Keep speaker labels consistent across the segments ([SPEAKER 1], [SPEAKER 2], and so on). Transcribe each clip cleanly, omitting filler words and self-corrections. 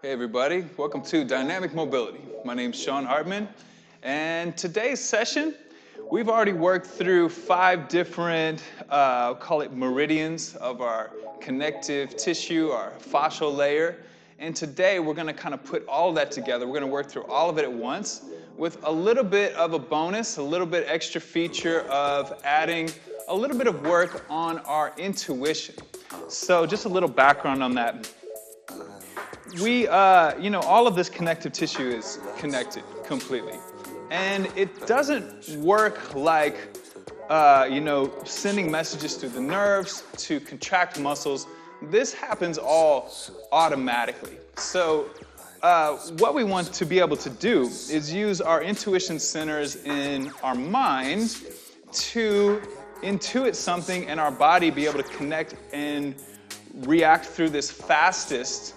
[SPEAKER 1] Hey everybody, welcome to Dynamic Mobility. My name's Shaun Hartman, and today's session, we've already worked through 5 different, call it meridians of our connective tissue, our fascial layer, and today we're gonna kind of put all of that together. We're gonna work through all of it at once with a little bit of a bonus, a little bit extra feature of adding a little bit of work on our intuition. So just a little background on that. We, all of this connective tissue is connected completely. And it doesn't work like, sending messages through the nerves to contract muscles. This happens all automatically. So what we want to be able to do is use our intuition centers in our mind to intuit something and our body be able to connect and react through this fastest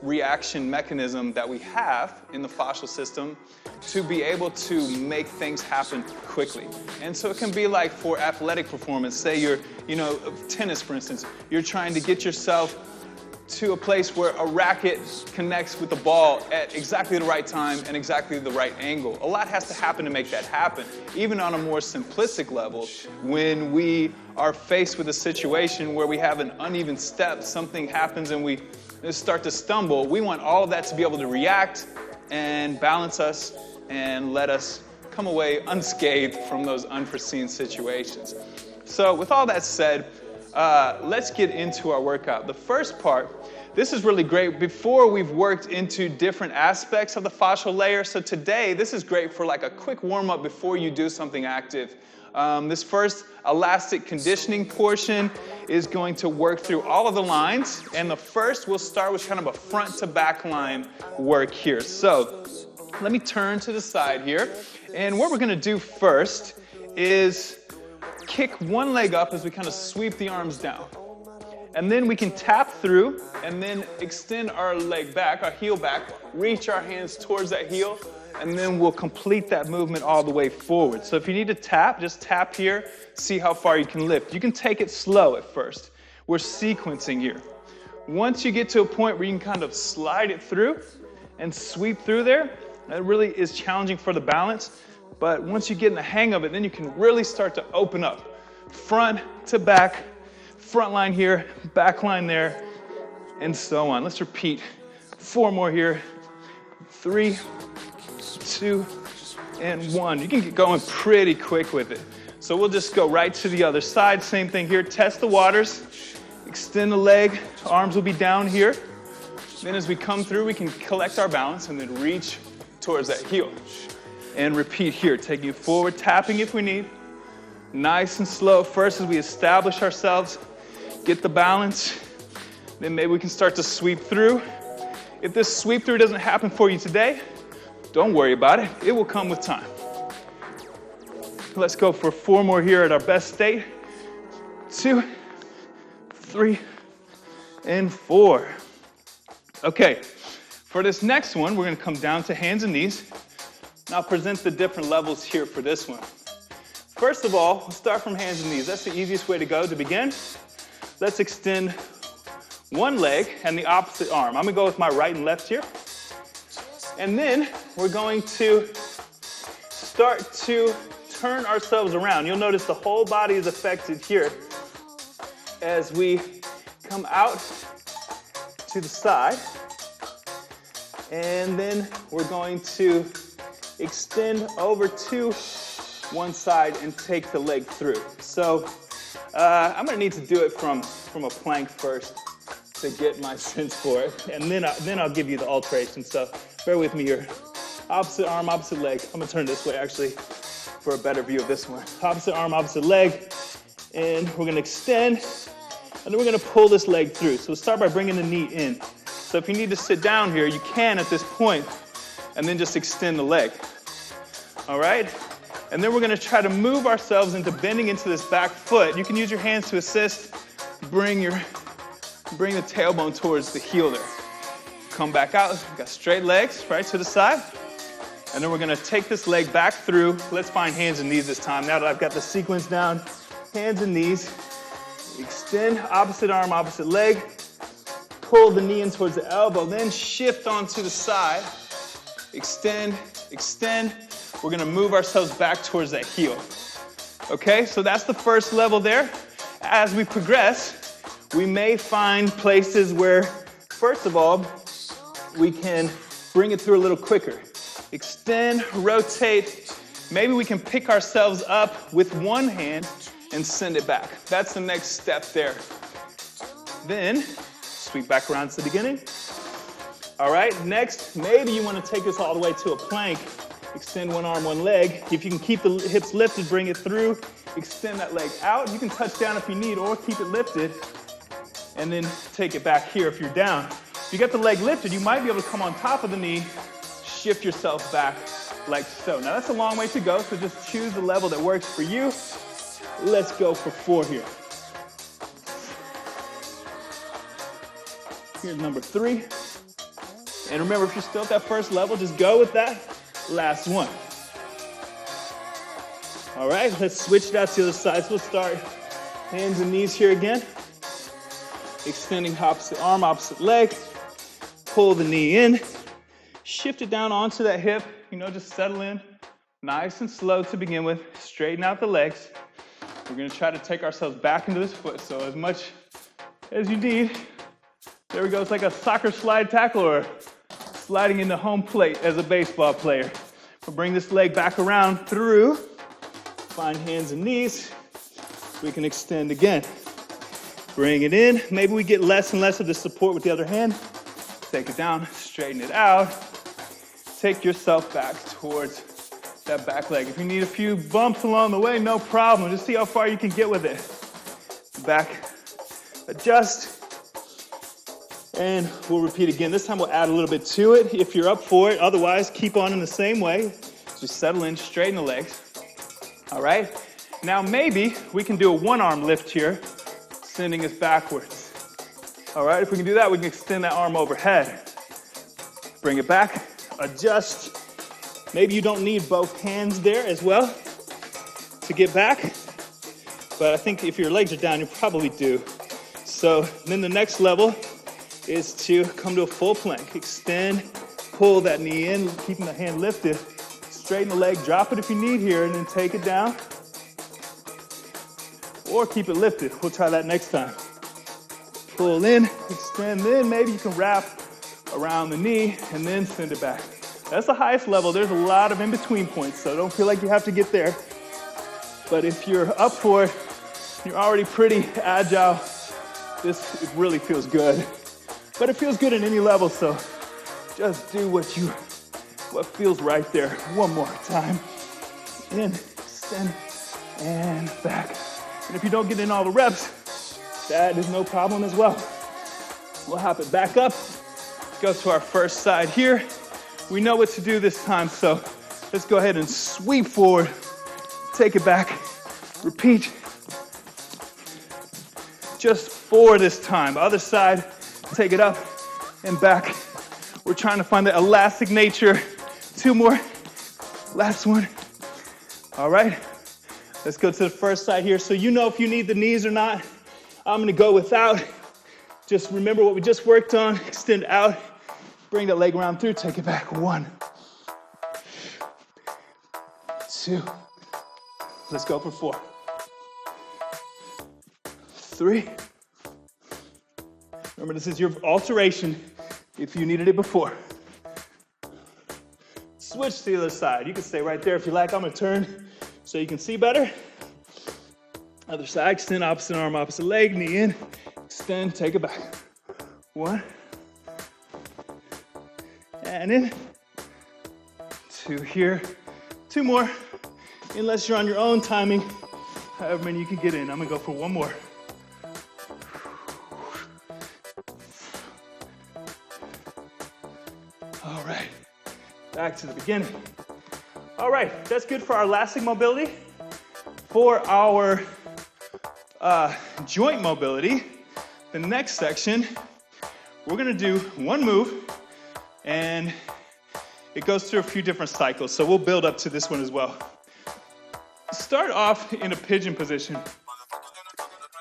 [SPEAKER 1] reaction mechanism that we have in the fascial system to be able to make things happen quickly. And so it can be like for athletic performance, say you're, tennis for instance, you're trying to get yourself to a place where a racket connects with the ball at exactly the right time and exactly the right angle. A lot has to happen to make that happen. Even on a more simplistic level, when we are faced with a situation where we have an uneven step, something happens and we start to stumble, we want all of that to be able to react and balance us and let us come away unscathed from those unforeseen situations. So with all that said, let's get into our workout. The first part, this is really great before we've worked into different aspects of the fascial layer. So today, this is great for like a quick warm-up before you do something active. This first elastic conditioning portion is going to work through all of the lines. And the first, we'll start with kind of a front to back line work here. So let me turn to the side here. And what we're going to do first is kick one leg up as we kind of sweep the arms down. And then we can tap through and then extend our leg back, our heel back, reach our hands towards that heel, and then we'll complete that movement all the way forward. So if you need to tap, just tap here, see how far you can lift. You can take it slow at first. We're sequencing here. Once you get to a point where you can kind of slide it through and sweep through there, that really is challenging for the balance. But once you get in the hang of it, then you can really start to open up. Front to back, front line here, back line there, and so on. Let's repeat 4 more here. 3, 2, and 1. You can get going pretty quick with it. So we'll just go right to the other side. Same thing here. Test the waters. Extend the leg. Arms will be down here. Then as we come through, we can collect our balance and then reach towards that heel. And repeat here. Taking it forward, tapping if we need. Nice and slow. First as we establish ourselves, get the balance. Then maybe we can start to sweep through. If this sweep through doesn't happen for you today, don't worry about it. It will come with time. Let's go for 4 more here at our best state. 2, 3, and 4. Okay, for this next one, we're gonna come down to hands and knees. And I'll present the different levels here for this one. First of all, we'll start from hands and knees. That's the easiest way to go to begin. Let's extend one leg and the opposite arm. I'm gonna go with my right and left here. And then we're going to start to turn ourselves around. You'll notice the whole body is affected here as we come out to the side. And then we're going to extend over to one side and take the leg through. So I'm going to need to do it from a plank first to get my sense for it. And then I'll give you the alteration. So bear with me here. Opposite arm, opposite leg. I'm going to turn this way actually for a better view of this one. Opposite arm, opposite leg. And we're going to extend. And then we're going to pull this leg through. So we'll start by bringing the knee in. So if you need to sit down here, you can at this point, and then just extend the leg. All right? And then we're going to try to move ourselves into bending into this back foot. You can use your hands to assist. Bring the tailbone towards the heel there. Come back out. We've got straight legs right to the side. And then we're going to take this leg back through. Let's find hands and knees this time. Now that I've got the sequence down, hands and knees. Extend, opposite arm, opposite leg. pull the knee in towards the elbow, then shift onto the side. Extend, extend. We're gonna move ourselves back towards that heel. Okay, so that's the first level there. As we progress, we may find places where, first of all, we can bring it through a little quicker. Extend, rotate. Maybe we can pick ourselves up with one hand and send it back. That's the next step there. Then, sweep back around to the beginning. All right, next, maybe you want to take this all the way to a plank. Extend one arm, one leg. If you can keep the hips lifted, bring it through. Extend that leg out. You can touch down if you need, or keep it lifted. And then take it back here if you're down. If you get the leg lifted, you might be able to come on top of the knee, shift yourself back like so. Now that's a long way to go, so just choose the level that works for you. Let's go for 4 here. Here's number 3. And remember, if you're still at that first level, just go with that last one. All right, let's switch that to the other side. So we'll start hands and knees here again. Extending opposite arm, opposite leg. Pull the knee in. Shift it down onto that hip. Just settle in. Nice and slow to begin with. Straighten out the legs. We're gonna try to take ourselves back into this foot. So as much as you need. There we go, it's like a soccer slide tackle or sliding into home plate as a baseball player. We'll bring this leg back around through. Find hands and knees. We can extend again. Bring it in. Maybe we get less and less of the support with the other hand. Take it down, straighten it out. Take yourself back towards that back leg. If you need a few bumps along the way, no problem. Just see how far you can get with it. Back, adjust. And we'll repeat again. This time we'll add a little bit to it if you're up for it. Otherwise, keep on in the same way. Just settle in, straighten the legs. All right? Now maybe we can do a one-arm lift here, sending us backwards. All right, if we can do that, we can extend that arm overhead. Bring it back, adjust. Maybe you don't need both hands there as well to get back. But I think if your legs are down, you probably do. So then the next level is to come to a full plank. Extend, pull that knee in, keeping the hand lifted. Straighten the leg, drop it if you need here, and then take it down. Or keep it lifted. We'll try that next time. Pull in, extend, then maybe you can wrap around the knee and then send it back. That's the highest level. There's a lot of in-between points, so don't feel like you have to get there. But if you're up for it, you're already pretty agile, it really feels good. But it feels good at any level, so just do what feels right there. One more time. In, extend, and back. And if you don't get in all the reps, that is no problem as well. We'll hop it back up. Go to our first side here. We know what to do this time, so let's go ahead and sweep forward. Take it back. Repeat. Just 4 this time. Other side, take it up and back. We're trying to find the elastic nature. 2 more. Last one. All right. Let's go to the first side here. So you know if you need the knees or not. I'm gonna go without. Just remember what we just worked on. Extend out. Bring that leg around through. Take it back. 1, 2. Let's go for 4. 3. Remember, this is your alteration if you needed it before. Switch to the other side. You can stay right there if you like. I'm gonna turn so you can see better. Other side, extend opposite arm, opposite leg, knee in, extend, take it back. 1, and in. 2 here, 2 more. Unless you're on your own timing, however many you can get in. I'm gonna go for 1 more. All right, back to the beginning. All right, that's good for our elastic mobility. For our joint mobility, the next section, we're gonna do 1 move, and it goes through a few different cycles, so we'll build up to this one as well. Start off in a pigeon position. I'm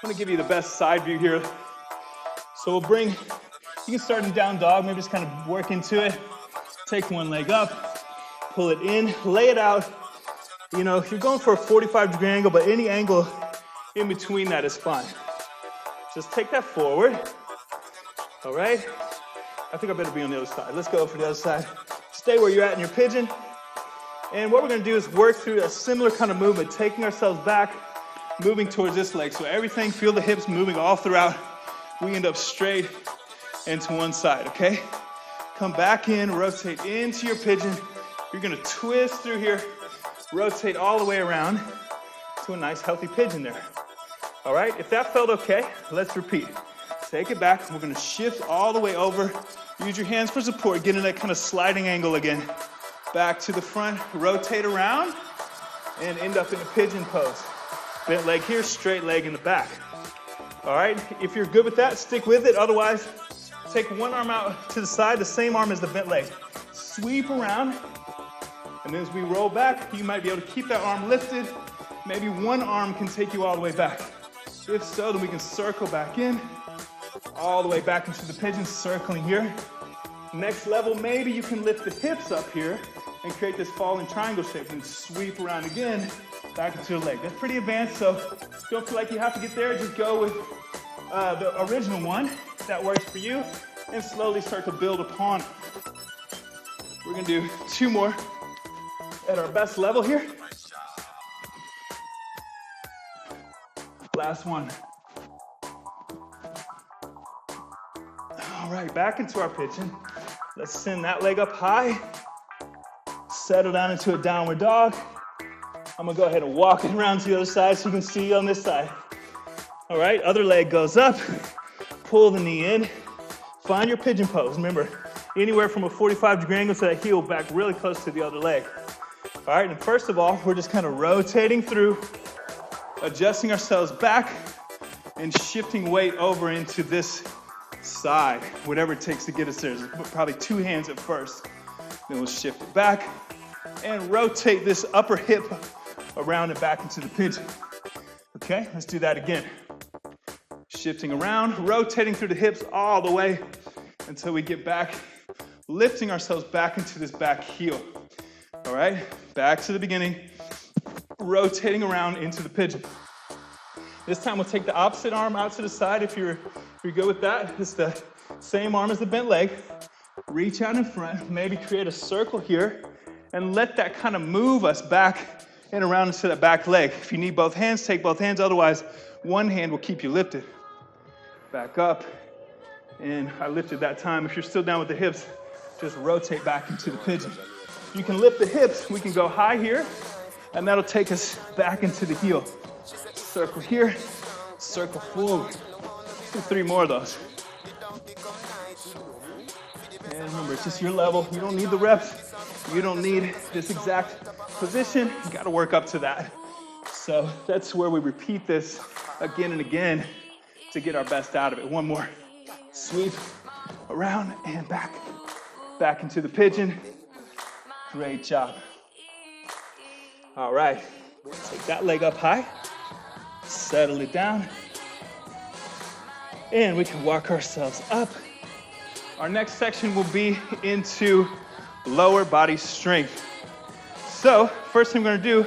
[SPEAKER 1] gonna give you the best side view here. So we'll bring You can start in down dog, maybe just kind of work into it. Take one leg up, pull it in, lay it out. You know, if you're going for a 45-degree angle, but any angle in between that is fine. Just take that forward. All right? I think I better be on the other side. Let's go for the other side. Stay where you're at in your pigeon. And what we're gonna do is work through a similar kind of movement, taking ourselves back, moving towards this leg. So everything, feel the hips moving all throughout. We end up straight into one side, okay? Come back in, rotate into your pigeon. You're gonna twist through here, rotate all the way around to a nice healthy pigeon there. All right, if that felt okay, let's repeat. Take it back, we're gonna shift all the way over. Use your hands for support, get in that kind of sliding angle again. Back to the front, rotate around, and end up in a pigeon pose. Bent leg here, straight leg in the back. All right, if you're good with that, stick with it. Otherwise, take one arm out to the side, the same arm as the bent leg. Sweep around, and then as we roll back, you might be able to keep that arm lifted. Maybe one arm can take you all the way back. If so, then we can circle back in, all the way back into the pigeon, circling here. Next level, maybe you can lift the hips up here and create this falling triangle shape and sweep around again, back into the leg. That's pretty advanced, so don't feel like you have to get there. Just go with the original one that works for you and slowly start to build upon it. We're gonna do 2 more at our best level here. Last one. All right, back into our pigeon. Let's send that leg up high. Settle down into a downward dog. I'm gonna go ahead and walk it around to the other side so you can see on this side. All right, other leg goes up. Pull the knee in. Find your pigeon pose. Remember, anywhere from a 45-degree angle to that heel back really close to the other leg. All right, and first of all, we're just kind of rotating through, adjusting ourselves back, and shifting weight over into this side, whatever it takes to get us there. Probably 2 hands at first. Then we'll shift it back and rotate this upper hip around and back into the pigeon. Okay, let's do that again. Shifting around, rotating through the hips all the way until we get back, lifting ourselves back into this back heel. All right, back to the beginning, rotating around into the pigeon. This time we'll take the opposite arm out to the side if you're good with that. It's the same arm as the bent leg. Reach out in front, maybe create a circle here, and let that kind of move us back and around into that back leg. If you need both hands, take both hands. Otherwise, one hand will keep you lifted. Back up, and I lifted that time. If you're still down with the hips, just rotate back into the pigeon. You can lift the hips. We can go high here, and that'll take us back into the heel. Circle here, circle forward. Do 3 more of those. And remember, it's just your level. You don't need the reps. You don't need this exact position. You gotta work up to that. So that's where we repeat this again and again to get our best out of it. 1 more. Sweep around and back. Back into the pigeon. Great job. All right, take that leg up high. Settle it down. And we can walk ourselves up. Our next section will be into lower body strength. So, first thing we're gonna do,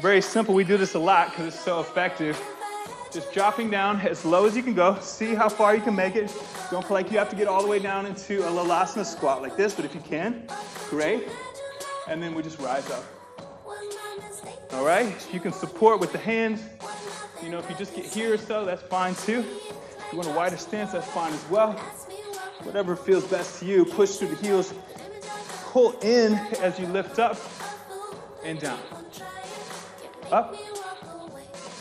[SPEAKER 1] very simple. We do this a lot because it's so effective. Just dropping down as low as you can go. See how far you can make it. Don't feel like you have to get all the way down into a Lalasana squat like this, but if you can, great. And then we just rise up. All right, you can support with the hands. You know, if you just get here or so, that's fine too. If you want a wider stance, that's fine as well. Whatever feels best to you. Push through the heels. Pull in as you lift up and down. Up.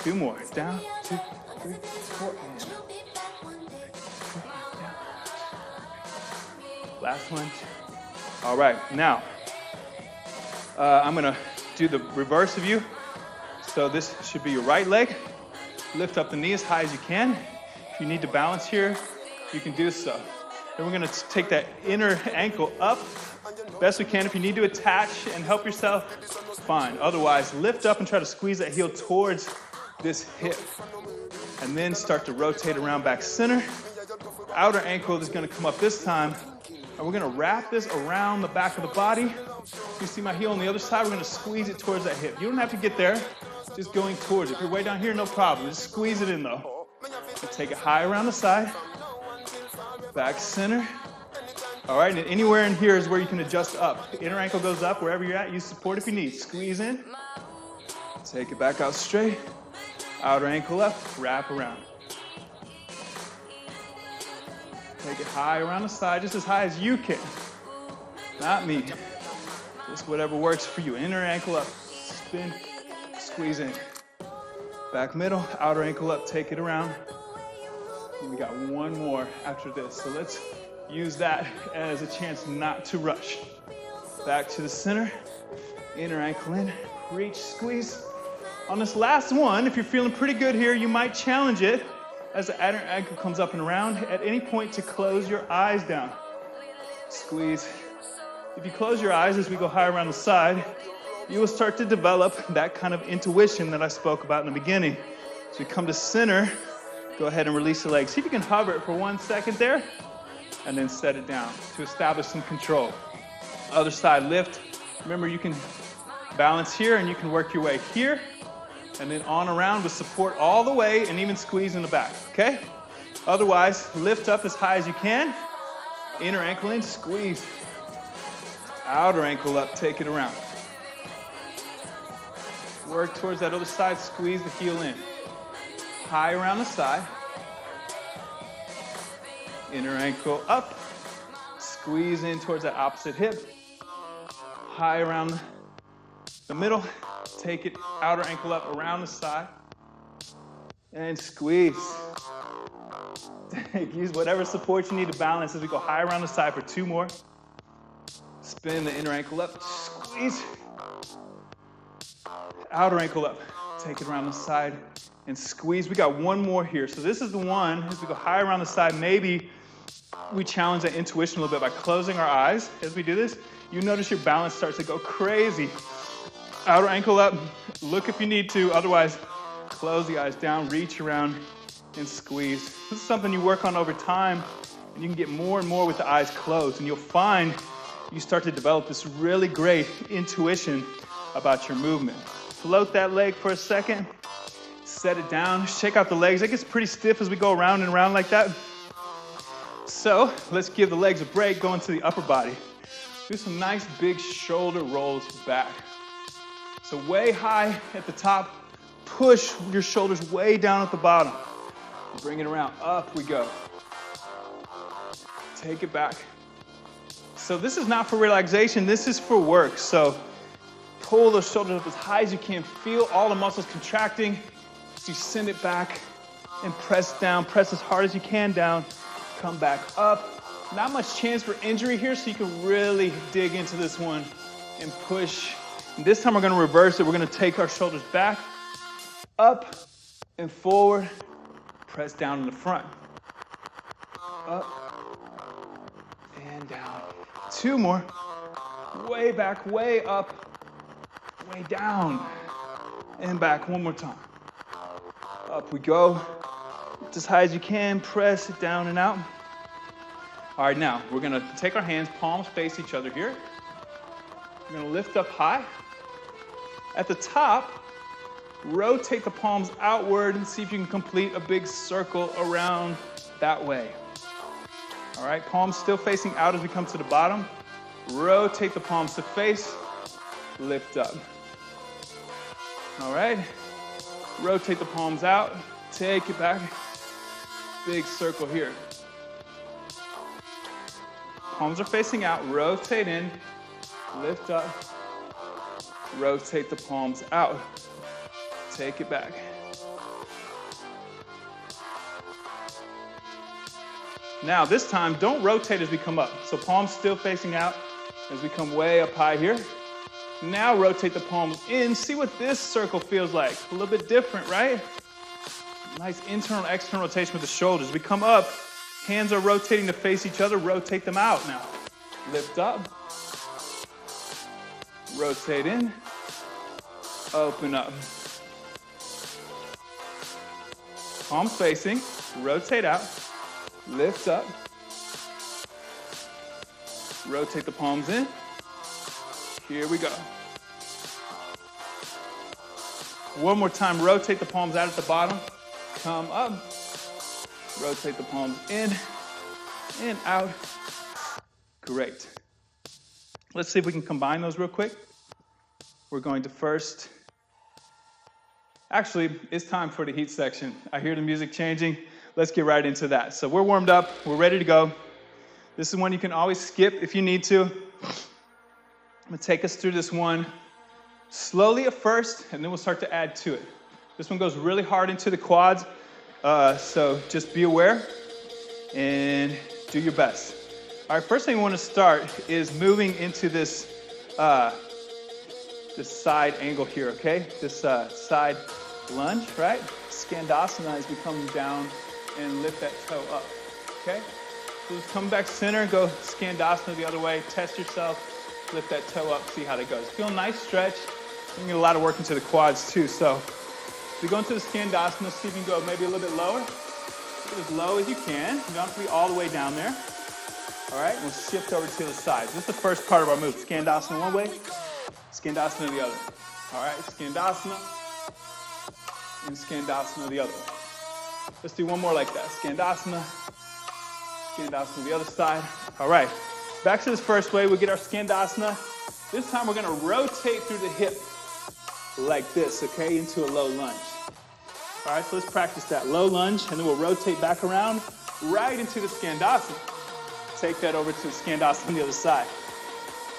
[SPEAKER 1] 2 more. Down. 2, 3, 4, and down. Last one. All right, now I'm gonna do the reverse of you. So this should be your right leg. Lift up the knee as high as you can. If you need to balance here, you can do so. Then we're gonna take that inner ankle up best we can. If you need to attach and help yourself, fine. Otherwise, lift up and try to squeeze that heel towards this hip. And then start to rotate around back center. Outer ankle is gonna come up this time, and we're gonna wrap this around the back of the body. You see my heel on the other side, we're gonna squeeze it towards that hip. You don't have to get there, just going towards it. If you're way down here, no problem. Just squeeze it in though. And take it high around the side, back center. All right, and anywhere in here is where you can adjust up. Inner ankle goes up, wherever you're at, use support if you need. Squeeze in, take it back out straight. Outer ankle up, wrap around. Take it high around the side, just as high as you can. Not me. Just whatever works for you. Inner ankle up, spin, squeeze in. Back middle, outer ankle up, take it around. And we got one more after this. So let's use that as a chance not to rush. Back to the center, inner ankle in, reach, squeeze. On this last one, if you're feeling pretty good here, you might challenge it as the inner ankle comes up and around at any point to close your eyes down. Squeeze. If you close your eyes as we go high around the side, you will start to develop that kind of intuition that I spoke about in the beginning. So we come to center, go ahead and release the legs. See if you can hover it for 1 second there, and then set it down to establish some control. Other side, lift. Remember, you can balance here and you can work your way here, and then on around with support all the way and even squeeze in the back, okay? Otherwise, lift up as high as you can. Inner ankle in, squeeze. Outer ankle up, take it around. Work towards that other side, squeeze the heel in. High around the side. Inner ankle up, squeeze in towards that opposite hip. High around the middle, take it outer ankle up around the side, and squeeze. Use whatever support you need to balance as we go high around the side for 2 more. Spin the inner ankle up, squeeze. Outer ankle up, take it around the side, and squeeze. We got 1 more here. So this is the one, as we go high around the side, maybe we challenge that intuition a little bit by closing our eyes. As we do this, you notice your balance starts to go crazy. Outer ankle up, look if you need to, otherwise close the eyes down, reach around, and squeeze. This is something you work on over time, and you can get more and more with the eyes closed, and you'll find you start to develop this really great intuition about your movement. Float that leg for a second, set it down, shake out the legs. It gets pretty stiff as we go around and around like that. So let's give the legs a break, go into the upper body. Do some nice big shoulder rolls back. So way high at the top, push your shoulders way down at the bottom. Bring it around, up we go. Take it back. So this is not for relaxation, this is for work. So pull those shoulders up as high as you can. Feel all the muscles contracting. So you send it back and press down. Press as hard as you can down. Come back up. Not much chance for injury here, so you can really dig into this one and push. And this time we're gonna reverse it. We're gonna take our shoulders back, up and forward. Press down in the front. Up and down. 2 more. Way back, way up, way down, and back 1 more time. Up we go. Lift as high as you can, press it down and out. All right, now we're gonna take our hands, palms face each other here. We're gonna lift up high. At the top, rotate the palms outward and see if you can complete a big circle around that way. All right, palms still facing out as we come to the bottom. Rotate the palms to face, lift up. All right, rotate the palms out, take it back. Big circle here. Palms are facing out, rotate in, lift up, rotate the palms out, take it back. Now this time, don't rotate as we come up. So palms still facing out as we come way up high here. Now rotate the palms in. See what this circle feels like. A little bit different, right? Nice internal, external rotation with the shoulders. We come up, hands are rotating to face each other. Rotate them out now. Lift up. Rotate in. Open up. Palms facing, rotate out. lift up, rotate the palms in. Here we go. One more time, rotate the palms out at the bottom, come up, rotate the palms in and out. Great. Let's see if we can combine those real quick. We're going to first, actually, it's time for the heat section. I hear the music changing. Let's get right into that. So we're warmed up, we're ready to go. This is one you can always skip if you need to. I'm gonna take us through this one slowly at first, and then we'll start to add to it. This one goes really hard into the quads, so just be aware and do your best. All right, first thing we want to start is moving into this this side angle here, okay? This side lunge, right? Skandasana as we come down and lift that toe up, okay? So just come back center, go Skandasana the other way, test yourself, lift that toe up, see how that goes. Feel a nice stretch. You can get a lot of work into the quads too, so if you go into the Skandasana, see if you can go maybe a little bit lower. Get as low as you can. You don't have to be all the way down there. All right, we'll shift over to the side. This is the first part of our move. Skandasana one way, Skandasana the other. All right, Skandasana and Skandasana the other way. Let's do one more like that. Skandasana, Skandasana the other side. All right, back to this first way. We get our Skandasana. This time we're gonna rotate through the hip like this, okay, into a low lunge. All right, so let's practice that. Low lunge, and then we'll rotate back around right into the Skandasana. Take that over to the Skandasana on the other side.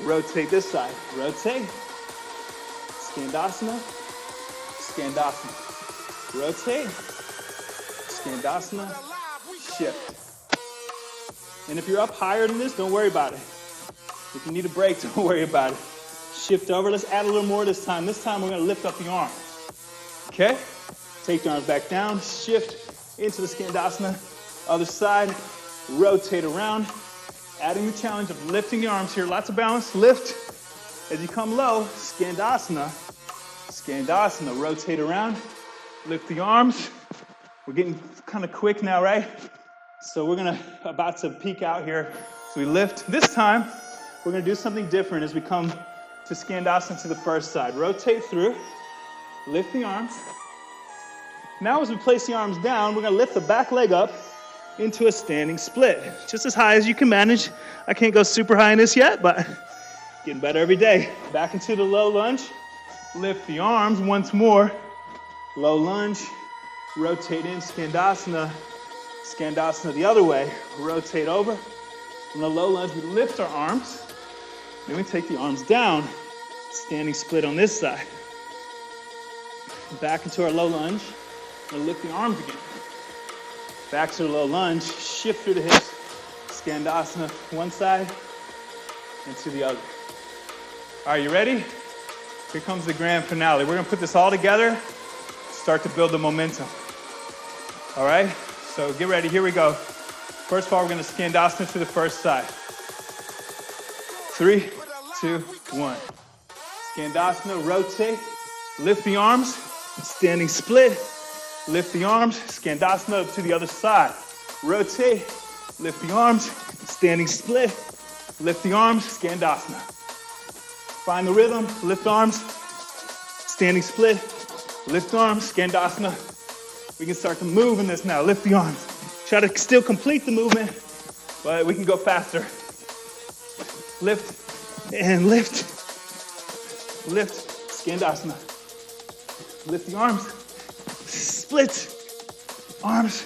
[SPEAKER 1] Rotate this side. Rotate. Skandasana. Skandasana. Rotate. Skandasana. Shift. And if you're up higher than this, don't worry about it. If you need a break, don't worry about it. Shift over. Let's add a little more this time. This time we're going to lift up the arms. Okay? Take the arms back down. Shift into the Skandasana. Other side. Rotate around. Adding the challenge of lifting the arms here. Lots of balance. Lift. As you come low, Skandasana. Skandasana. Rotate around. Lift the arms. We're getting kind of quick now, right? So we're about to peak out here. So we lift. This time, we're going to do something different as we come to Skandasana to the first side. Rotate through. Lift the arms. Now as we place the arms down, we're going to lift the back leg up into a standing split. Just as high as you can manage. I can't go super high in this yet, but getting better every day. Back into the low lunge. Lift the arms once more. Low lunge. Rotate in, Skandasana. Skandasana the other way. Rotate over. In the low lunge, we lift our arms. Then we take the arms down. Standing split on this side. Back into our low lunge. And lift the arms again. Back to the low lunge, shift through the hips, Skandasana one side and to the other. All right, you ready? Here comes the grand finale. We're gonna put this all together, start to build the momentum. All right, so get ready, here we go. First of all, we're gonna Skandasana to the first side. 3, 2, 1. Skandasana, rotate, lift the arms, standing split. Lift the arms, Skandasana to the other side. Rotate, lift the arms, standing split. Lift the arms, Skandasana. Find the rhythm, lift arms, standing split. Lift arms, Skandasana. We can start to move in this now. Lift the arms. Try to still complete the movement, but we can go faster. Lift and lift. Lift, Skandasana. Lift the arms. Split, arms,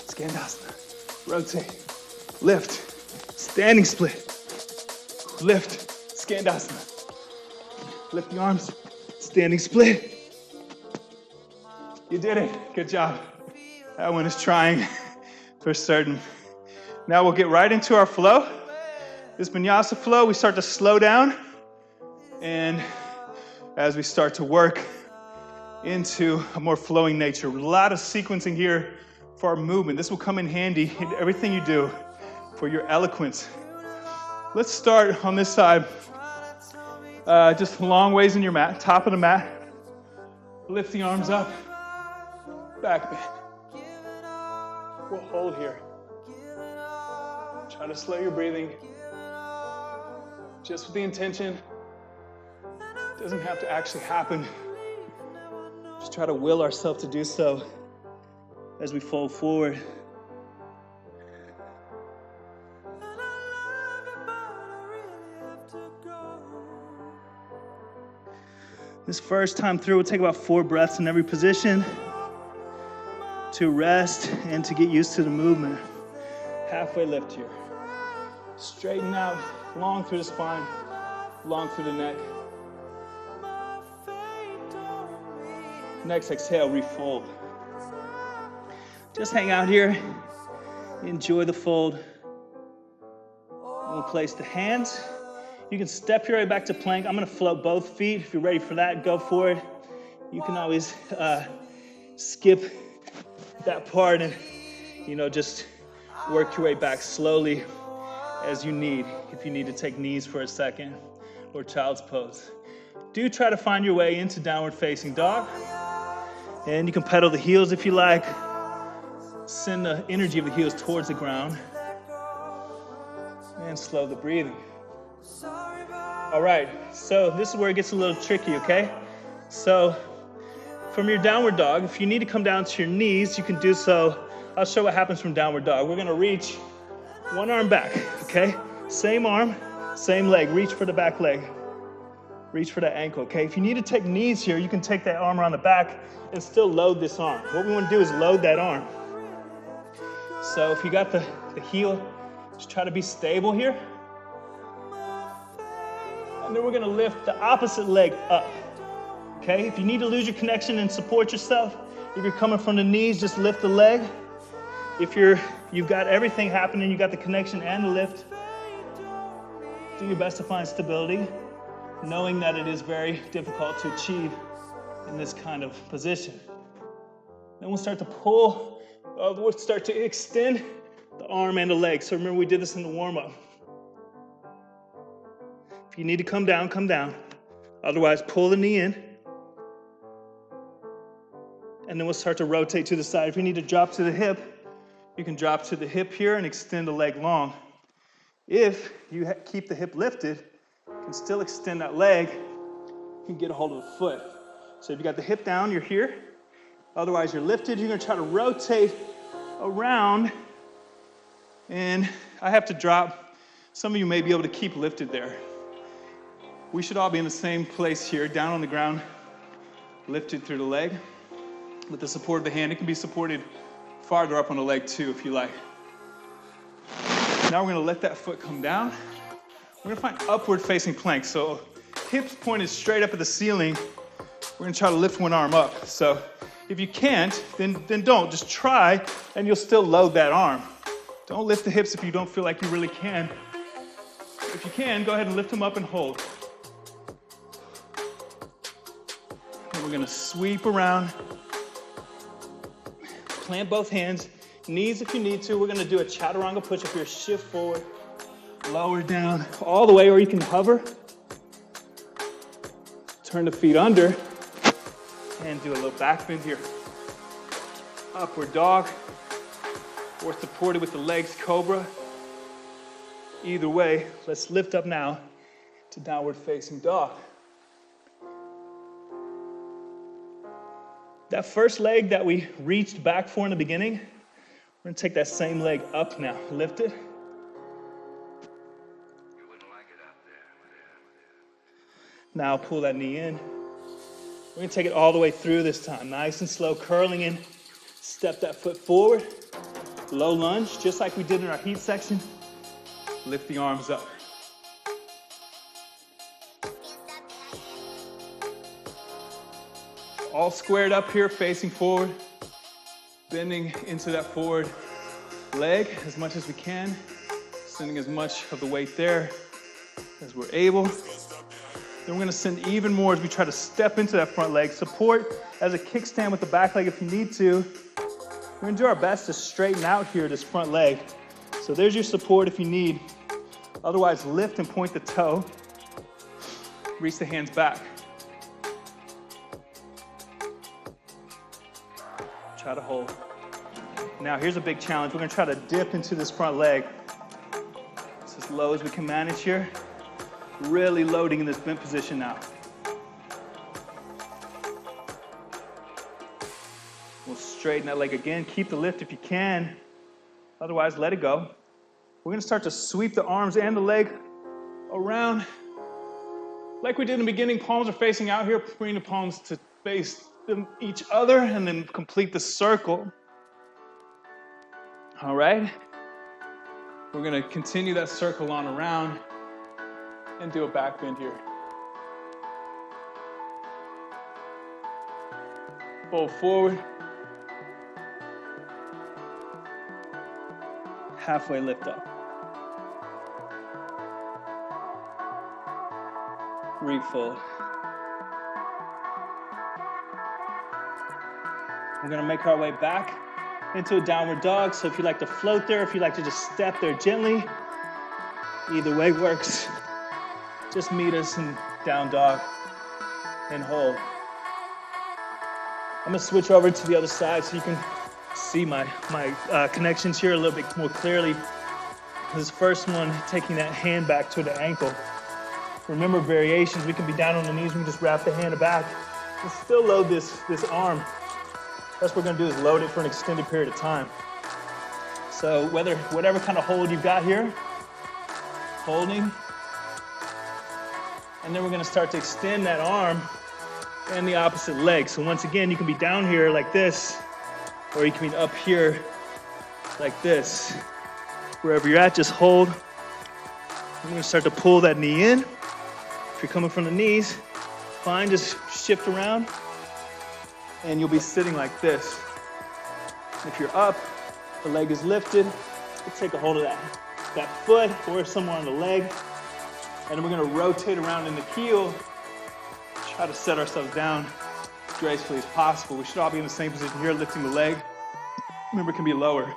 [SPEAKER 1] Skandasana, rotate, lift, standing split, lift, Skandasana, lift the arms, standing split. You did it, good job. That one is trying for certain. Now we'll get right into our flow. This Vinyasa Flow, we start to slow down, and as we start to work into a more flowing nature. A lot of sequencing here for our movement. This will come in handy in everything you do for your eloquence. Let's start on this side. Just long ways in your mat, top of the mat. Lift the arms up, back bend. We'll hold here. Try to slow your breathing. Just with the intention. It doesn't have to actually happen. Just try to will ourselves to do so as we fold forward. This first time through, we'll take about 4 breaths in every position to rest and to get used to the movement. Halfway lift here. Straighten out, long through the spine, long through the neck. Next exhale, refold. Just hang out here, enjoy the fold. We'll place the hands. You can step your way back to plank. I'm gonna float both feet. If you're ready for that, go for it. You can always skip that part and, just work your way back slowly as you need. If you need to take knees for a second or child's pose. Do try to find your way into downward facing dog. And you can pedal the heels if you like. Send the energy of the heels towards the ground. And slow the breathing. All right, so this is where it gets a little tricky, okay? So from your downward dog, if you need to come down to your knees, you can do so. I'll show what happens from downward dog. We're gonna reach one arm back, okay? Same arm, same leg. Reach for the back leg. Reach for that ankle, okay? If you need to take knees here, you can take that arm around the back and still load this arm. What we wanna do is load that arm. So if you got the heel, just try to be stable here. And then we're gonna lift the opposite leg up, okay? If you need to lose your connection and support yourself, if you're coming from the knees, just lift the leg. If you've got everything happening, you got the connection and the lift, do your best to find stability, knowing that it is very difficult to achieve in this kind of position. Then we'll start to pull, we'll start to extend the arm and the leg. So remember, we did this in the warm-up. If you need to come down, come down. Otherwise, pull the knee in. And then we'll start to rotate to the side. If you need to drop to the hip, you can drop to the hip here and extend the leg long. If you keep the hip lifted, you can still extend that leg. You can get a hold of the foot. So if you got the hip down, you're here. Otherwise, you're lifted. You're gonna try to rotate around. And I have to drop. Some of you may be able to keep lifted there. We should all be in the same place here, down on the ground, lifted through the leg. With the support of the hand, it can be supported farther up on the leg too, if you like. Now we're gonna let that foot come down. We're gonna find upward facing plank. So hips pointed straight up at the ceiling. We're gonna try to lift one arm up. So if you can't, then don't. Just try, and you'll still load that arm. Don't lift the hips if you don't feel like you really can. If you can, go ahead and lift them up and hold. And we're gonna sweep around. Plant both hands, knees if you need to. We're gonna do a chaturanga push-up here. Shift forward, lower down, all the way, or you can hover. Turn the feet under, and do a little back bend here. Upward dog, or supported with the legs, cobra. Either way, let's lift up now to downward facing dog. That first leg that we reached back for in the beginning, we're gonna take that same leg up now. Lift it. You wouldn't like it up there. Now pull that knee in. We're gonna take it all the way through this time. Nice and slow, curling in. Step that foot forward. Low lunge, just like we did in our heat section. Lift the arms up. All squared up here, facing forward. Bending into that forward leg as much as we can. Sending as much of the weight there as we're able. Then we're gonna send even more as we try to step into that front leg. Support as a kickstand with the back leg if you need to. We're gonna do our best to straighten out here this front leg. So there's your support if you need. Otherwise, lift and point the toe. Reach the hands back. Try to hold. Now here's a big challenge. We're gonna try to dip into this front leg.
[SPEAKER 2] low as we can manage here. Really loading in this bent position now. We'll straighten that leg again. Keep the lift if you can. Otherwise, let it go. We're gonna start to sweep the arms and the leg around. Like we did in the beginning, palms are facing out here. Bring the palms to face each other and then complete the circle. All right. We're gonna continue that circle on around and do a back bend here. Fold forward. Halfway lift up. Refold. We're gonna make our way back into a downward dog. So if you like to float there, if you like to just step there gently, either way works. Just meet us in down dog and hold. I'm gonna switch over to the other side so you can see my connections here a little bit more clearly. This first one, taking that hand back to the ankle. Remember variations, we can be down on the knees, we can just wrap the hand back and still load this arm. That's what we're gonna do is load it for an extended period of time. So whatever kind of hold you've got here, holding, and then we're gonna start to extend that arm and the opposite leg. So once again, you can be down here like this, or you can be up here like this. Wherever you're at, just hold. We're gonna start to pull that knee in. If you're coming from the knees, fine, just shift around and you'll be sitting like this. If you're up, the leg is lifted, we'll take a hold of that foot or somewhere on the leg, and then we're gonna rotate around in the heel, try to set ourselves down as gracefully as possible. We should all be in the same position here, lifting the leg. Remember, it can be lower.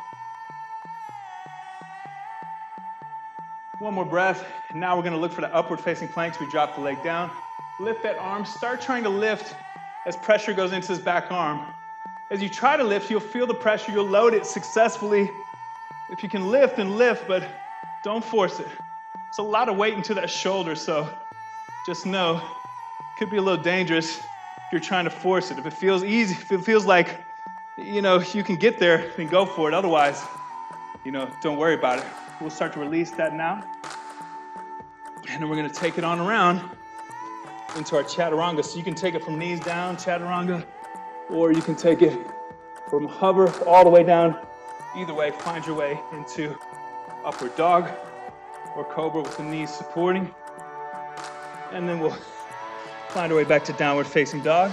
[SPEAKER 2] One more breath, and now we're gonna look for the upward facing planks. We drop the leg down, lift that arm, start trying to lift as pressure goes into this back arm. As you try to lift, you'll feel the pressure, you'll load it successfully. If you can lift, then lift, but don't force it. It's a lot of weight into that shoulder, so just know, it could be a little dangerous if you're trying to force it. If it feels easy, if it feels like, you can get there, then go for it. Otherwise, don't worry about it. We'll start to release that now. And then we're gonna take it on around into our chaturanga. So you can take it from knees down, chaturanga, or you can take it from hover all the way down. Either way, find your way into upward dog or cobra with the knees supporting. And then we'll find our way back to downward facing dog.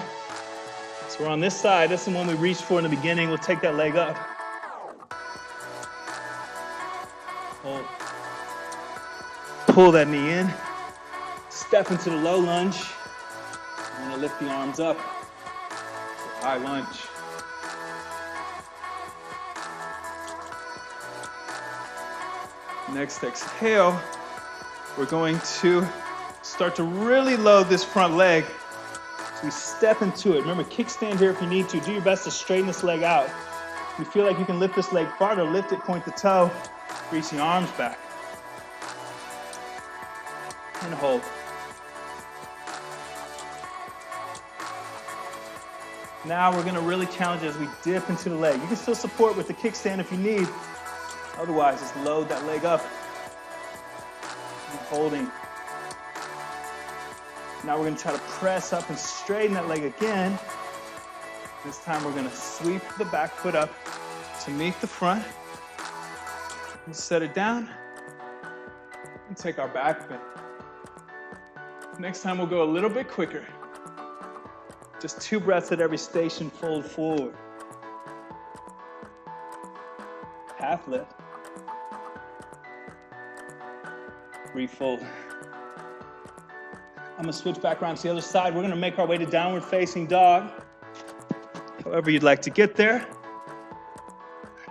[SPEAKER 2] So we're on this side. This is the one we reached for in the beginning. We'll take that leg up. Hold. Pull that knee in. Step into the low lunge. I'm gonna lift the arms up. High lunge. Next exhale, we're going to start to really load this front leg. So we step into it. Remember, kickstand here if you need to. Do your best to straighten this leg out. If you feel like you can lift this leg farther, lift it, point the toe, reach the arms back. And hold. Now we're gonna really challenge as we dip into the leg. You can still support with the kickstand if you need. Otherwise, just load that leg up. And holding. Now we're gonna try to press up and straighten that leg again. This time we're gonna sweep the back foot up to meet the front. And set it down and take our back bend. Next time we'll go a little bit quicker. Just 2 breaths at every station, fold forward. Half lift. Refold. I'm gonna switch back around to the other side. We're gonna make our way to downward facing dog. However you'd like to get there.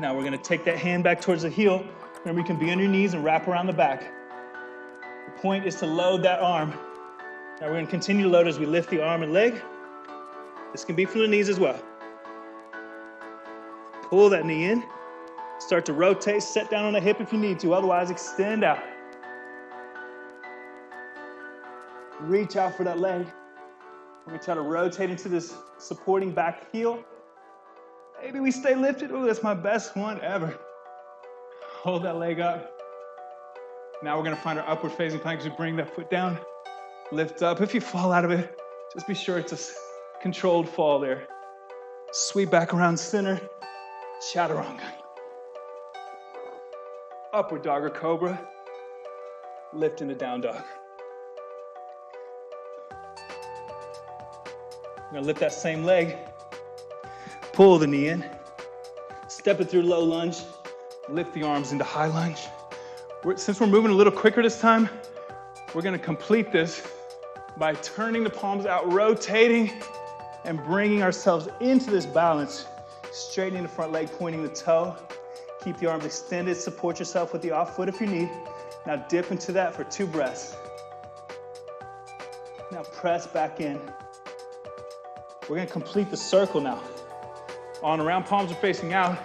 [SPEAKER 2] Now we're gonna take that hand back towards the heel. Remember, you can be on your knees and wrap around the back. The point is to load that arm. Now we're gonna continue to load as we lift the arm and leg. This can be from the knees as well. Pull that knee in. Start to rotate, set down on the hip if you need to. Otherwise, extend out. Reach out for that leg. We're gonna try to rotate into this supporting back heel. Maybe we stay lifted. Oh, that's my best one ever. Hold that leg up. Now we're gonna find our upward facing plank as we bring that foot down. Lift up. If you fall out of it, just be sure it's a controlled fall there. Sweep back around center. Chaturanga. Upward dog or cobra. Lift into down dog. We're gonna lift that same leg. Pull the knee in. Step it through low lunge. Lift the arms into high lunge. Since we're moving a little quicker this time, we're gonna complete this by turning the palms out, rotating, and bringing ourselves into this balance. Straightening the front leg, pointing the toe. Keep the arms extended. Support yourself with the off foot if you need. Now dip into that for 2 breaths. Now press back in. We're gonna complete the circle now. On around, palms are facing out.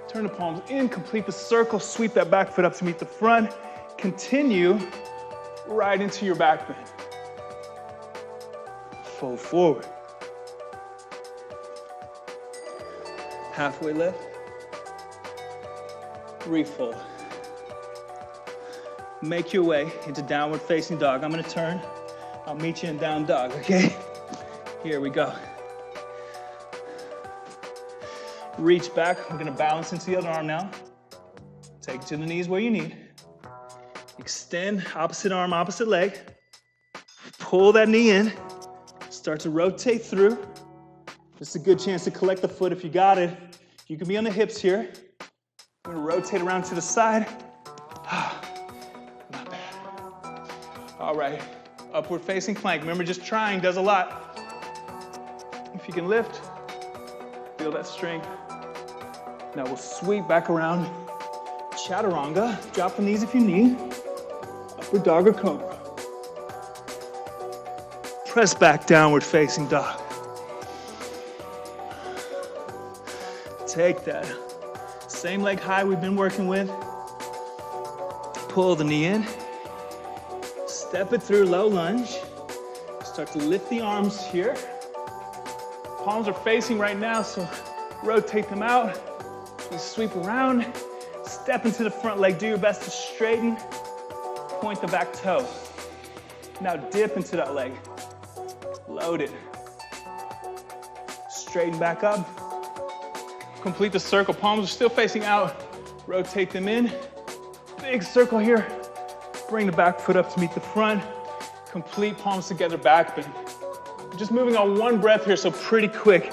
[SPEAKER 2] Turn the palms in, complete the circle. Sweep that back foot up to meet the front. Continue right into your back bend. Fold forward. Halfway lift. Refold. Make your way into downward facing dog. I'm gonna turn. I'll meet you in down dog, okay? Here we go. Reach back. We're gonna balance into the other arm now. Take it to the knees where you need. Extend, opposite arm, opposite leg. Pull that knee in. Start to rotate through. This is a good chance to collect the foot if you got it. You can be on the hips here. We're gonna rotate around to the side. Not bad. All right, upward facing plank. Remember, just trying does a lot. If you can lift, feel that strength. Now we'll sweep back around. Chaturanga. Drop the knees if you need. Upward dog or cobra. Press back, downward facing dog. Take that. Same leg high we've been working with. Pull the knee in. Step it through low lunge. Start to lift the arms here. Palms are facing right now, so rotate them out. You sweep around, step into the front leg. Do your best to straighten. Point the back toe. Now dip into that leg. Load it. Straighten back up. Complete the circle. Palms are still facing out. Rotate them in. Big circle here. Bring the back foot up to meet the front. Complete palms together, back bend. Just moving on 1 breath here, so pretty quick.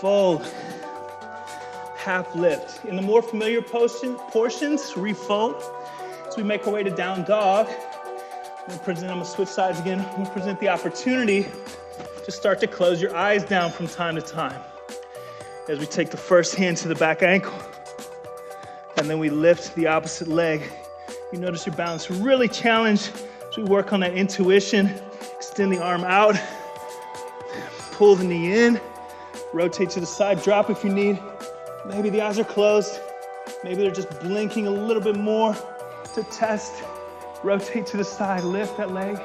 [SPEAKER 2] Fold. Half lift. In the more familiar portions, refold. So we make our way to down dog. I'm gonna switch sides again. I'm gonna present the opportunity to start to close your eyes down from time to time. As we take the first hand to the back ankle, and then we lift the opposite leg. You notice your balance really challenged as we work on that intuition. Extend the arm out, pull the knee in, rotate to the side, drop if you need. Maybe the eyes are closed. Maybe they're just blinking a little bit more to test. Rotate to the side, lift that leg.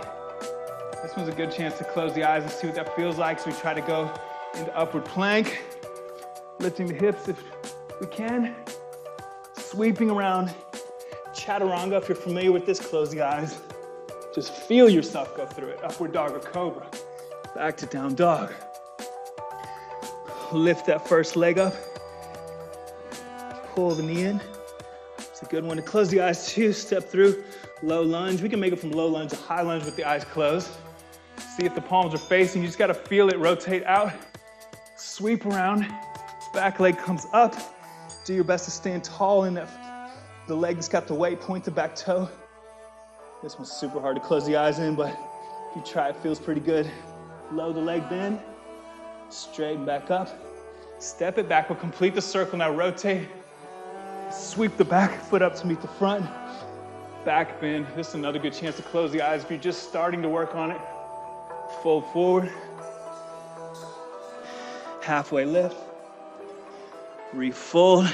[SPEAKER 2] This one's a good chance to close the eyes and see what that feels like. So we try to go into upward plank, lifting the hips if we can. Sweeping around. Chaturanga, if you're familiar with this, close the eyes. Just feel yourself go through it. Upward dog or cobra. Back to down dog. Lift that first leg up. Pull the knee in. It's a good one to close the eyes too. Step through low lunge. We can make it from low lunge to high lunge with the eyes closed. See if the palms are facing. You just gotta feel it rotate out. Sweep around. Back leg comes up. Do your best to stand tall in that. The leg that's got the weight. Point the back toe. This one's super hard to close the eyes in, but if you try, it feels pretty good. Low the leg bend. Straighten back up. Step it back. We'll complete the circle. Now rotate. Sweep the back foot up to meet the front. Back bend. This is another good chance to close the eyes if you're just starting to work on it. Fold forward. Halfway lift. Refold.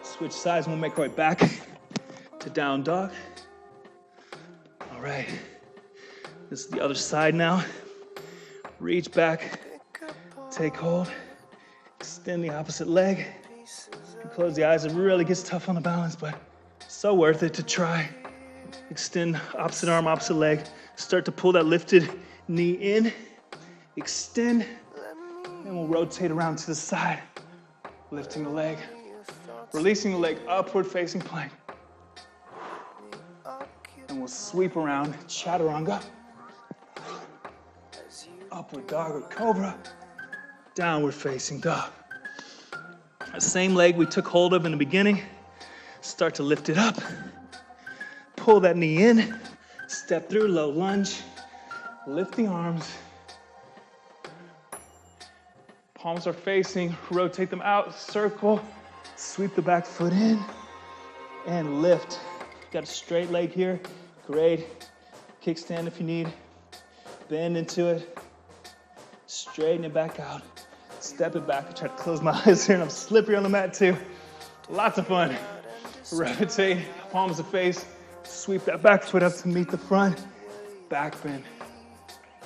[SPEAKER 2] Switch sides. We'll make our way back to down dog. All right. This is the other side now. Reach back, take hold, extend the opposite leg. If you close the eyes, it really gets tough on the balance, but so worth it to try. Extend opposite arm, opposite leg. Start to pull that lifted knee in. Extend, and we'll rotate around to the side. Lifting the leg, releasing the leg, upward facing plank. And we'll sweep around, chaturanga. Upward dog or cobra, downward facing dog. That same leg we took hold of in the beginning, start to lift it up. Pull that knee in, step through, low lunge, lift the arms. Palms are facing, rotate them out, circle, sweep the back foot in, and lift. Got a straight leg here, great. Kickstand if you need. Bend into it, straighten it back out, step it back. I try to close my eyes here and I'm slippery on the mat too. Lots of fun. Rotate, palms to face, sweep that back foot up to meet the front, back bend.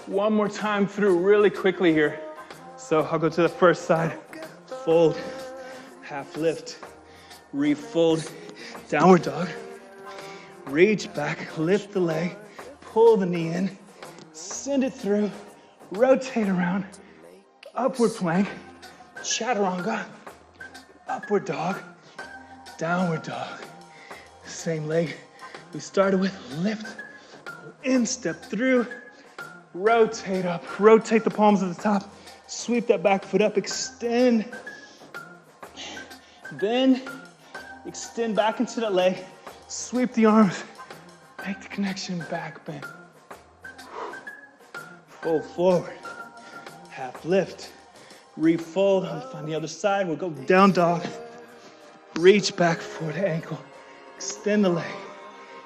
[SPEAKER 2] One more time through really quickly here. So I'll go to the first side, fold, half lift, refold, downward dog, reach back, lift the leg, pull the knee in, send it through, rotate around, upward plank, chaturanga, upward dog, downward dog. Same leg we started with, lift, pull in, step through, rotate up, rotate the palms at the top, sweep that back foot up, extend, then extend back into that leg, sweep the arms, make the connection, back bend. Fold forward, half lift, refold, on the other side, we'll go down dog, reach back, foot, ankle, extend the leg,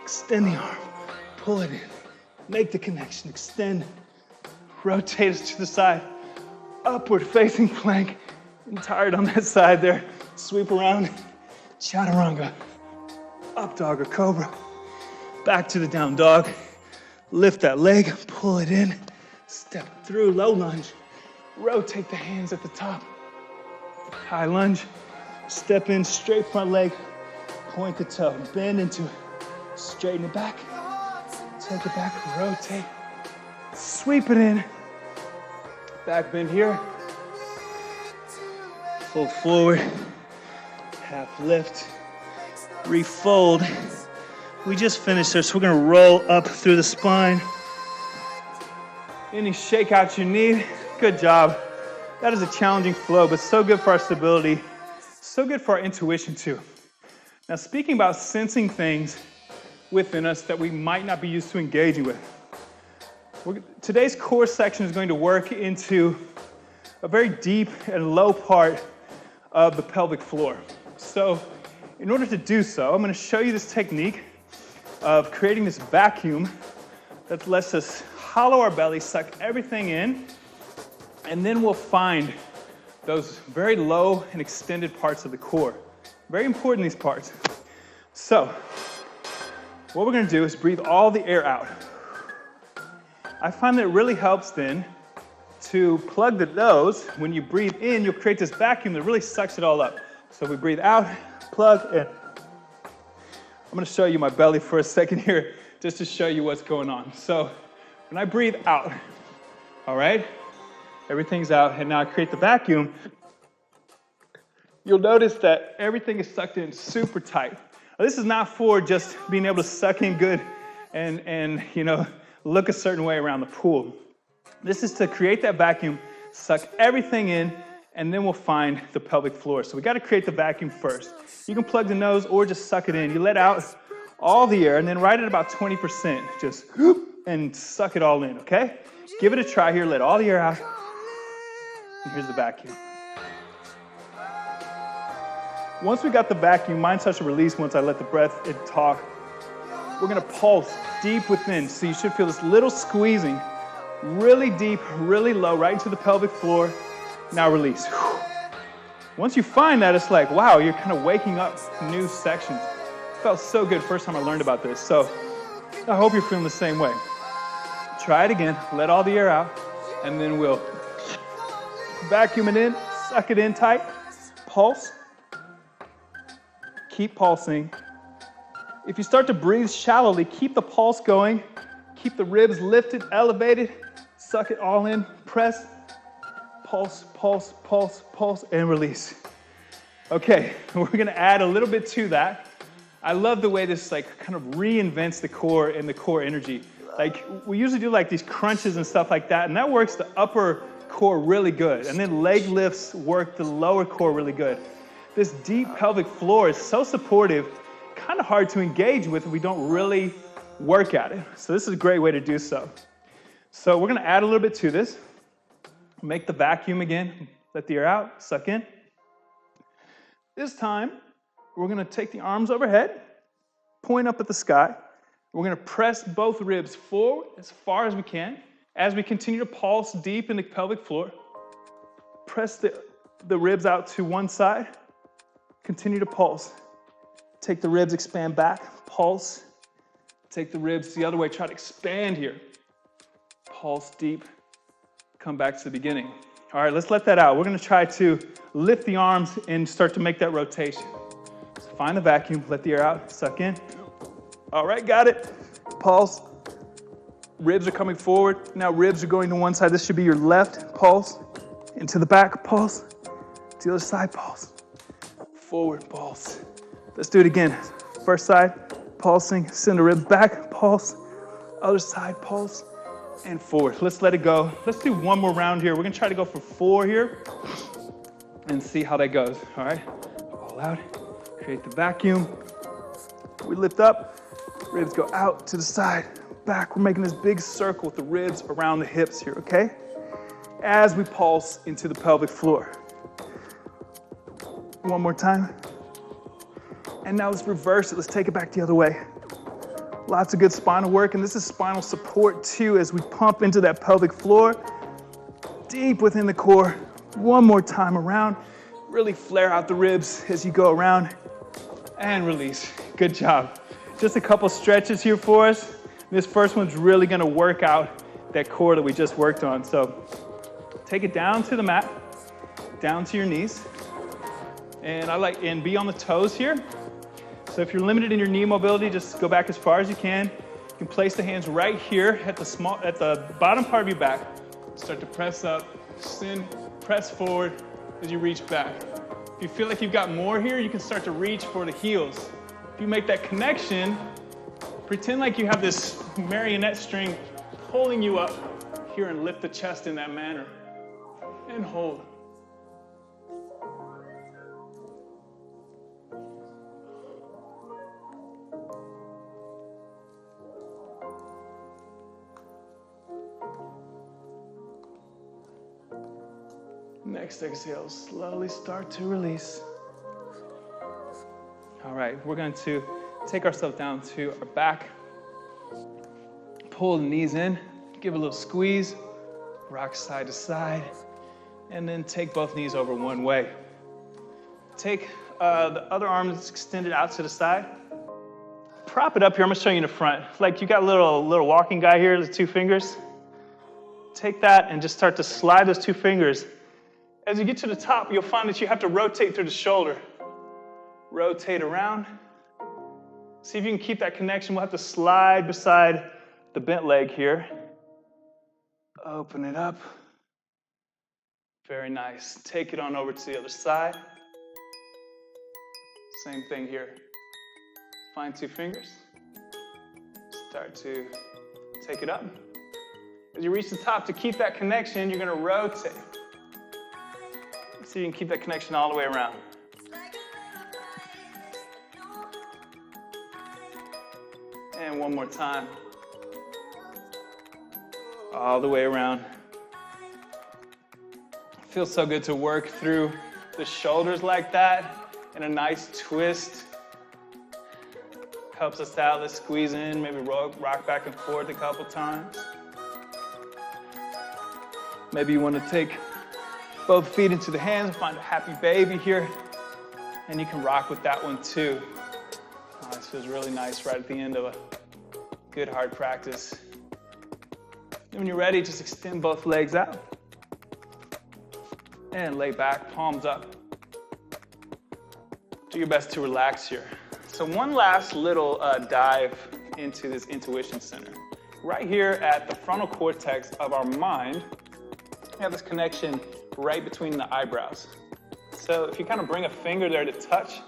[SPEAKER 2] extend the arm, pull it in, make the connection, extend, rotate us to the side, upward facing plank, I'm tired on that side there, sweep around, chaturanga, up dog or cobra, back to the down dog, lift that leg, pull it in, step through, low lunge, rotate the hands at the top, high lunge, step in, straight front leg, point the toe, bend into it, straighten it back, take it back, rotate, sweep it in, back bend here, fold forward, half lift, refold. We just finished there, so we're gonna roll up through the spine. Any shakeouts you need, good job. That is a challenging flow, but so good for our stability, so good for our intuition too. Now, speaking about sensing things within us that we might not be used to engaging with. Today's core section is going to work into a very deep and low part of the pelvic floor. So in order to do so, I'm going to show you this technique of creating this vacuum that lets us hollow our belly, suck everything in, and then we'll find those very low and extended parts of the core. Very important, these parts. So what we're going to do is breathe all the air out. I find that it really helps then to plug the nose. When you breathe in, you'll create this vacuum that really sucks it all up. So we breathe out, plug in. I'm going to show you my belly for a second here, just to show you what's going on. So when I breathe out, all right, everything's out, and now I create the vacuum. You'll notice that everything is sucked in super tight. Now, this is not for just being able to suck in good and you know, look a certain way around the pool. This is to create that vacuum, suck everything in, and then we'll find the pelvic floor. So we got to create the vacuum first. You can plug the nose or just suck it in. You let out all the air, and then right at about 20%, just and suck it all in, okay? Give it a try here. Let all the air out. And here's the vacuum. Once we got the vacuum, mine starts to release once I let the breath talk. We're going to pulse deep within. So you should feel this little squeezing, really deep, really low, right into the pelvic floor. Now release. Once you find that, it's like, wow, you're kind of waking up new sections. It felt so good first time I learned about this. So I hope you're feeling the same way. Try it again, let all the air out, and then we'll vacuum it in, suck it in tight, pulse, keep pulsing. If you start to breathe shallowly, keep the pulse going, keep the ribs lifted, elevated, suck it all in, press, pulse, pulse, pulse, pulse, and release. Okay, we're gonna add a little bit to that. I love the way this like kind of reinvents the core and the core energy. Like we usually do like these crunches and stuff like that, and that works the upper core really good. And then leg lifts work the lower core really good. This deep pelvic floor is so supportive, kind of hard to engage with if we don't really work at it. So this is a great way to do so. So we're gonna add a little bit to this. Make the vacuum again, let the air out, suck in. This time, we're gonna take the arms overhead, point up at the sky. We're gonna press both ribs forward as far as we can. As we continue to pulse deep in the pelvic floor, press the ribs out to one side, continue to pulse. Take the ribs, expand back, pulse. Take the ribs the other way, try to expand here. Pulse deep, come back to the beginning. All right, let's let that out. We're gonna try to lift the arms and start to make that rotation. So find the vacuum, let the air out, suck in. All right, got it. Pulse. Ribs are coming forward. Now ribs are going to one side. This should be your left. Pulse. Into the back. Pulse. To the other side. Pulse. Forward. Pulse. Let's do it again. First side. Pulsing. Send the ribs back. Pulse. Other side. Pulse. And forward. Let's let it go. Let's do one more round here. We're going to try to go for 4 here and see how that goes. All right. All out. Create the vacuum. We lift up. Ribs go out to the side, back. We're making this big circle with the ribs around the hips here, okay? As we pulse into the pelvic floor. One more time. And now let's reverse it. Let's take it back the other way. Lots of good spinal work, and this is spinal support too as we pump into that pelvic floor, deep within the core. One more time around. Really flare out the ribs as you go around. And release. Good job. Just a couple stretches here for us. This first one's really gonna work out that core that we just worked on. So take it down to the mat, down to your knees. And be on the toes here. So if you're limited in your knee mobility, just go back as far as you can. You can place the hands right here at the bottom part of your back. Start to press up, send, press forward as you reach back. If you feel like you've got more here, you can start to reach for the heels. If you make that connection, pretend like you have this marionette string pulling you up here and lift the chest in that manner. And hold. Next exhale, slowly start to release. All right, we're going to take ourselves down to our back. Pull the knees in, give a little squeeze, rock side to side, and then take both knees over one way. Take the other arm that's extended out to the side. Prop it up here, I'm gonna show you in the front. Like you got a little walking guy here, the 2 fingers. Take that and just start to slide those 2 fingers. As you get to the top, you'll find that you have to rotate through the shoulder. Rotate around. See if you can keep that connection. We'll have to slide beside the bent leg here. Open it up. Very nice. Take it on over to the other side. Same thing here. Find 2 fingers. Start to take it up. As you reach the top, to keep that connection, you're going to rotate. So you can keep that connection all the way around. And one more time. All the way around. Feels so good to work through the shoulders like that in a nice twist. Helps us out. Let's squeeze in, maybe rock back and forth a couple times. Maybe you want to take both feet into the hands and find a happy baby here. And you can rock with that one too. Oh, this feels really nice right at the end of a good hard practice. When you're ready, just extend both legs out. And lay back, palms up. Do your best to relax here. So one last little dive into this intuition center. Right here at the frontal cortex of our mind, we have this connection right between the eyebrows. So if you kind of bring a finger there to touch,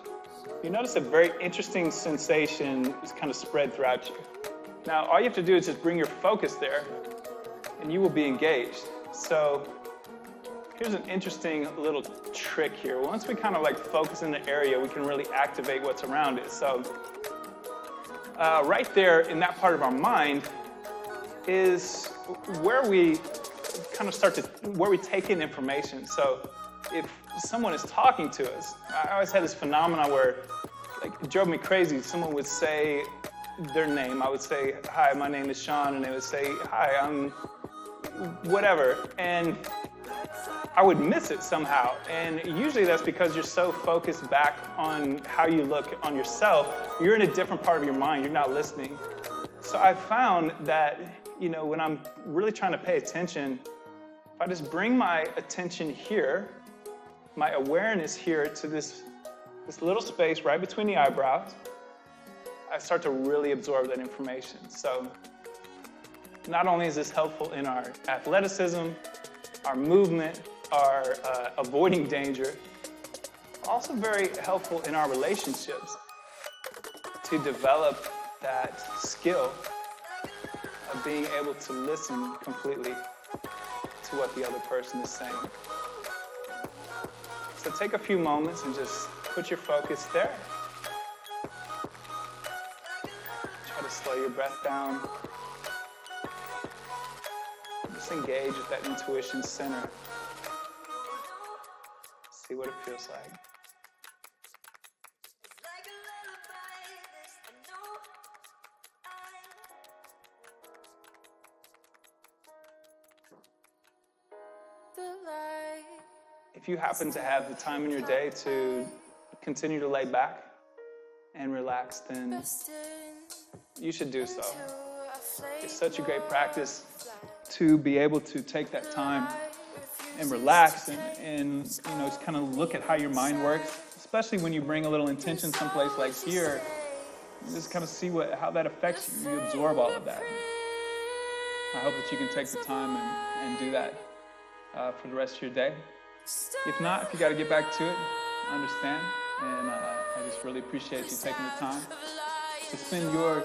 [SPEAKER 2] you notice a very interesting sensation is kind of spread throughout you. Now, all you have to do is just bring your focus there, and you will be engaged. So here's an interesting little trick here. Once we kind of like focus in the area, we can really activate what's around it. So right there in that part of our mind is where we kind of where we take in information. So if someone is talking to us, I always had this phenomenon where like it drove me crazy. Someone would say their name. I would say, hi, my name is Shaun, and they would say, hi, I'm whatever. And I would miss it somehow. And usually that's because you're so focused back on how you look on yourself, you're in a different part of your mind, you're not listening. So I found that, you know, when I'm really trying to pay attention, if I just bring my attention here, my awareness here to this little space right between the eyebrows, I start to really absorb that information. So not only is this helpful in our athleticism, our movement, our avoiding danger, also very helpful in our relationships to develop that skill of being able to listen completely to what the other person is saying. So take a few moments and just put your focus there. Try to slow your breath down. Just engage with that intuition center. See what it feels like. If you happen to have the time in your day to continue to lay back and relax, then you should do so. It's such a great practice to be able to take that time and relax and you know, just kind of look at how your mind works, especially when you bring a little intention someplace like here. You just kind of see how that affects you. You absorb all of that. I hope that you can take the time and do that for the rest of your day. If not, if you got to get back to it, I understand. And I just really appreciate you taking the time to spend your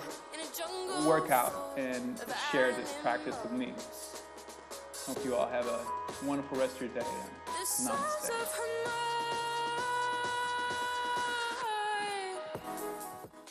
[SPEAKER 2] workout and share this practice with me. Hope you all have a wonderful rest of your day. Namaste.